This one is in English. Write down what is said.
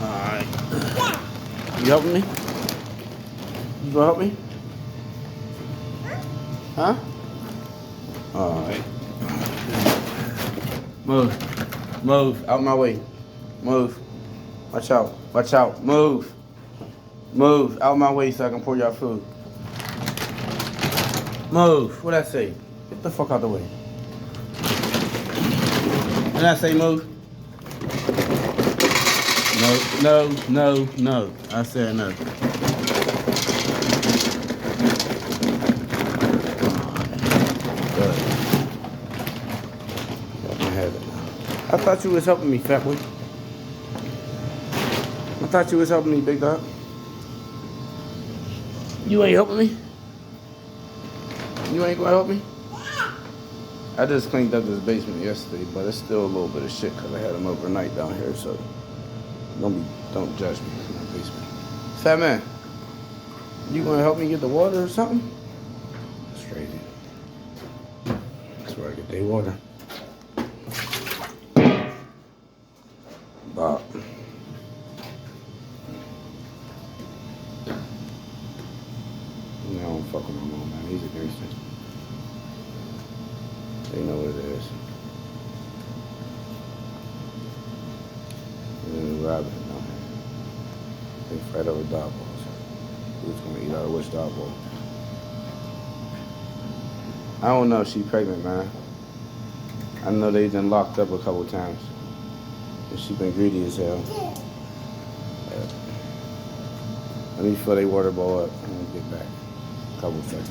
Alright. You helping me? You gonna help me? Huh? Alright. Move. Move. Out my way. Move. Watch out. Watch out. Move. Move. Out my way so I can pour y'all food. Move. What'd I say? Get the fuck out the way. Did I say move? No. I said no. Good. Got my habit now. I thought you was helping me, fat boy. I thought you was helping me, big dog. You ain't helping me? You ain't gonna help me? I just cleaned up this basement yesterday, but it's still a little bit of shit because I had them overnight down here, so don't judge me in my basement. Fat man, you gonna help me get the water or something? That's crazy. That's where I get their water. Bob. I don't fuck with my mom, man. He's a gangster. They know what it is. And Robin down here. They fight over dog balls. Who's gonna eat out of which dog ball? I don't know if she's pregnant, man. I know they done locked up a couple times. And she been greedy as hell. Yeah. Let me fill their water bowl up and we'll get back. A couple seconds.